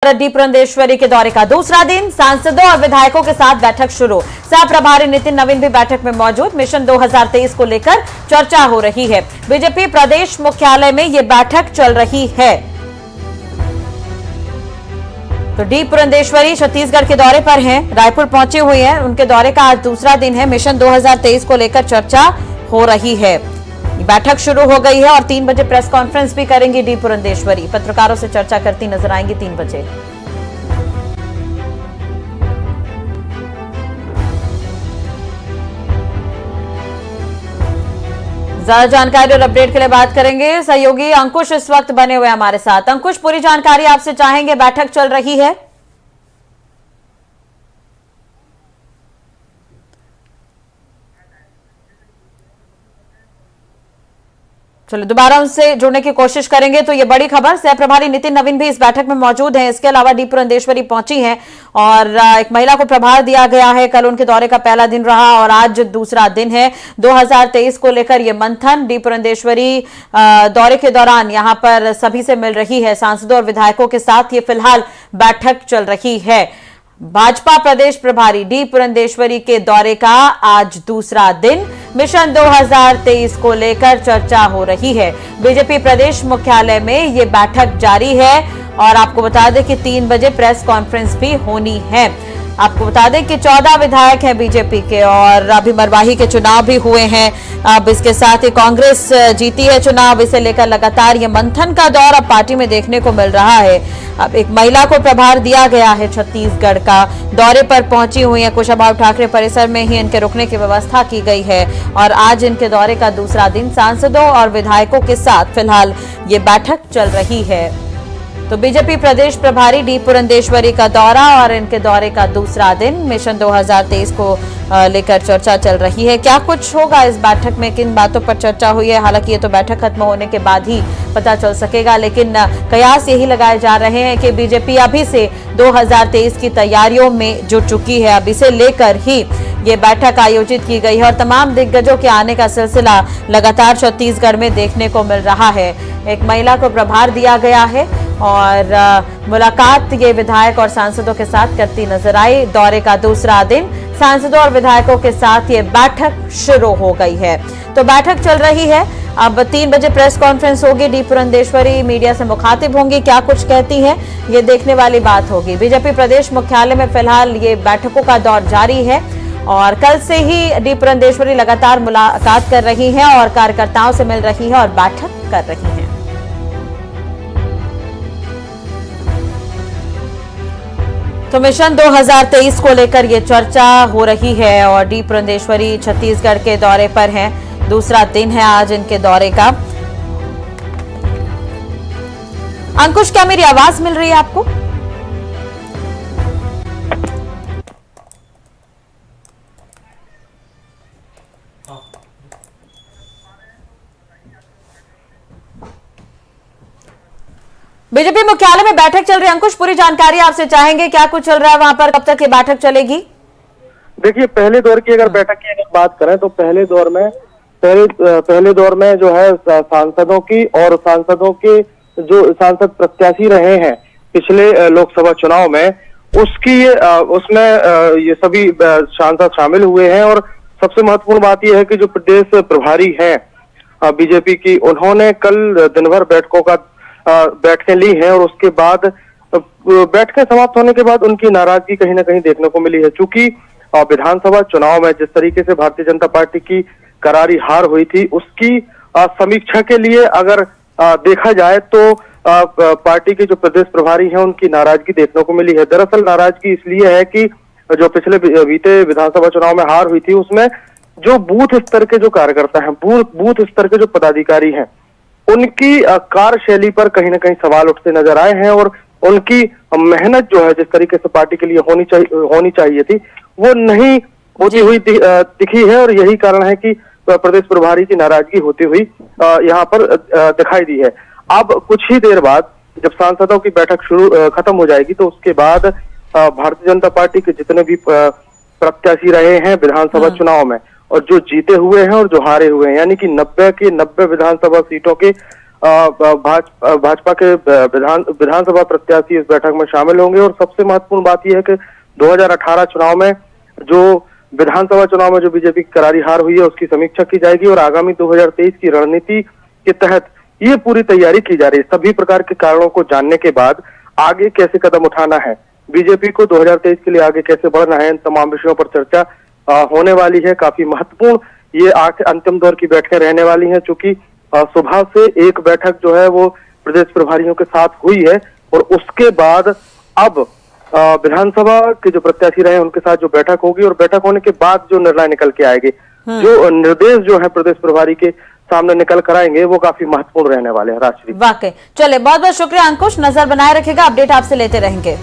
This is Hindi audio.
डी पुरंदेश्वरी के दौरे का दूसरा दिन, सांसदों और विधायकों के साथ बैठक शुरू। सह प्रभारी नितिन नवीन भी बैठक में मौजूद। मिशन 2023 को लेकर चर्चा हो रही है। बीजेपी प्रदेश मुख्यालय में ये बैठक चल रही है। तो डी पुरंदेश्वरी छत्तीसगढ़ के दौरे पर हैं, रायपुर पहुंचे हुए हैं। उनके दौरे का आज दूसरा दिन है। मिशन 2023 को लेकर चर्चा हो रही है। बैठक शुरू हो गई है और 3 बजे प्रेस कॉन्फ्रेंस भी करेंगी डी पुरंदेश्वरी। पत्रकारों से चर्चा करती नजर आएंगी 3 बजे। ज्यादा जानकारी और अपडेट के लिए बात करेंगे सहयोगी अंकुश इस वक्त बने हुए हमारे साथ। अंकुश, पूरी जानकारी आपसे चाहेंगे। बैठक चल रही है, चलो दोबारा उनसे जुड़ने की कोशिश करेंगे। तो ये बड़ी खबर, सह प्रभारी नितिन नवीन भी इस बैठक में मौजूद हैं। इसके अलावा डी पुरंदेश्वरी पहुंची हैं और एक महिला को प्रभार दिया गया है। कल उनके दौरे का पहला दिन रहा और आज दूसरा दिन है। 2023 को लेकर ये मंथन। डी पुरंदेश्वरी दौरे के दौरान यहां पर सभी से मिल रही है, सांसदों और विधायकों के साथ ये फिलहाल बैठक चल रही है। भाजपा प्रदेश प्रभारी डी पुरंदेश्वरी के दौरे का आज दूसरा दिन। मिशन 2023 को लेकर चर्चा हो रही है। बीजेपी प्रदेश मुख्यालय में ये बैठक जारी है और आपको बता दें कि 3 बजे प्रेस कॉन्फ्रेंस भी होनी है। आपको बता दें कि 14 विधायक हैं बीजेपी के और अभी मरवाही के चुनाव भी हुए हैं। अब इसके साथ ही कांग्रेस जीती है चुनाव। इसे लेकर लगातार ये मंथन का दौर अब पार्टी में देखने को मिल रहा है। अब एक महिला को प्रभार दिया गया है छत्तीसगढ़ का। दौरे पर पहुंची हुई है, कुशाभाऊ ठाकरे परिसर में ही इनके रुकने की व्यवस्था की गई है और आज इनके दौरे का दूसरा दिन। सांसदों और विधायकों के साथ फिलहाल ये बैठक चल रही है। तो बीजेपी प्रदेश प्रभारी डी पुरंदेश्वरी का दौरा और इनके दौरे का दूसरा दिन। मिशन 2023 को लेकर चर्चा चल रही है। क्या कुछ होगा इस बैठक में, किन बातों पर चर्चा हुई है, हालांकि ये तो बैठक खत्म होने के बाद ही पता चल सकेगा, लेकिन कयास यही लगाए जा रहे हैं कि बीजेपी अभी से 2023 की तैयारियों में जुट चुकी है। अब इसे लेकर ही ये बैठक आयोजित की गई है और तमाम दिग्गजों के आने का सिलसिला लगातार छत्तीसगढ़ में देखने को मिल रहा है। एक महिला को प्रभार दिया गया है और मुलाकात ये विधायक और सांसदों के साथ करती नजर आई। दौरे का दूसरा दिन, सांसदों और विधायकों के साथ ये बैठक शुरू हो गई है। तो बैठक चल रही है। अब 3 बजे प्रेस कॉन्फ्रेंस होगी। डी पुरंदेश्वरी मीडिया से मुखातिब होंगी। क्या कुछ कहती हैं ये देखने वाली बात होगी। बीजेपी प्रदेश मुख्यालय में फिलहाल ये बैठकों का दौर जारी है और कल से ही डी पुरंदेश्वरी लगातार मुलाकात कर रही हैं और कार्यकर्ताओं से मिल रही है और बैठक कर रही हैं। तो मिशन 2023 को लेकर ये चर्चा हो रही है और डी पुरंदेश्वरी छत्तीसगढ़ के दौरे पर हैं। दूसरा दिन है आज इनके दौरे का। अंकुश, क्या मेरी आवाज मिल रही है आपको? बीजेपी मुख्यालय में बैठक चल रही है। अंकुश, पूरी जानकारी आपसे चाहेंगे, क्या कुछ चल रहा है वहां पर, कब तक ये बैठक चलेगी? देखिए, पहले दौर की अगर बैठक की अगर बात करें तो पहले दौर में जो है सांसदों की और सांसदों के जो सांसद प्रत्याशी रहे हैं पिछले लोकसभा चुनाव में, उसमें ये सभी सांसद शामिल हुए हैं। और सबसे महत्वपूर्ण बात यह है कि जो प्रदेश प्रभारी हैं बीजेपी की, उन्होंने कल दिन भर बैठकें ली हैं और उसके बाद बैठकें समाप्त होने के बाद उनकी नाराजगी कहीं ना कहीं देखने को मिली है। चूंकि विधानसभा चुनाव में जिस तरीके से भारतीय जनता पार्टी की करारी हार हुई थी, उसकी समीक्षा के लिए अगर देखा जाए तो पार्टी के जो प्रदेश प्रभारी हैं उनकी नाराजगी देखने को मिली है। दरअसल नाराजगी इसलिए है कि जो पिछले बीते विधानसभा चुनाव में हार हुई थी, उसमें जो बूथ स्तर के जो कार्यकर्ता हैं, बूथ स्तर के जो पदाधिकारी हैं, उनकी कार्यशैली पर कहीं ना कहीं सवाल उठते नजर आए हैं और उनकी मेहनत जो है जिस तरीके से पार्टी के लिए होनी चाहिए थी, वो नहीं होती हुई दिखी है। और यही कारण है कि प्रदेश प्रभारी की नाराजगी होती हुई यहाँ पर दिखाई दी है। अब कुछ ही देर बाद जब सांसदों की बैठक खत्म हो जाएगी तो उसके बाद भारतीय जनता पार्टी के जितने भी प्रत्याशी रहे हैं विधानसभा चुनाव में और जो जीते हुए हैं और जो हारे हुए हैं, यानी कि 90 की 90 विधानसभा सीटों के भाजपा के विधानसभा प्रत्याशी इस बैठक में शामिल होंगे। और सबसे महत्वपूर्ण बात यह है कि 2018 चुनाव में जो विधानसभा चुनाव में जो बीजेपी की करारी हार हुई है उसकी समीक्षा की जाएगी और आगामी 2023 की रणनीति के तहत ये पूरी तैयारी की जा रही है। सभी प्रकार के कारणों को जानने के बाद आगे कैसे कदम उठाना है, बीजेपी को 2023 के लिए आगे कैसे बढ़ना है, इन तमाम विषयों पर चर्चा होने वाली है। काफी महत्वपूर्ण ये अंतिम दौर की बैठकें रहने वाली हैं, चूंकि सुबह से एक बैठक जो है वो प्रदेश प्रभारियों के साथ हुई है और उसके बाद अब विधानसभा के जो प्रत्याशी रहे उनके साथ जो बैठक होगी और बैठक होने के बाद जो निर्णय निकल के आएंगे, जो निर्देश जो है प्रदेश प्रभारी के सामने निकल कर आएंगे वो काफी महत्वपूर्ण रहने वाले हैं। राष्ट्रीय वाकई चले, बहुत बहुत शुक्रिया अंकुश, नजर बनाए रखेगा, अपडेट आपसे लेते रहेंगे।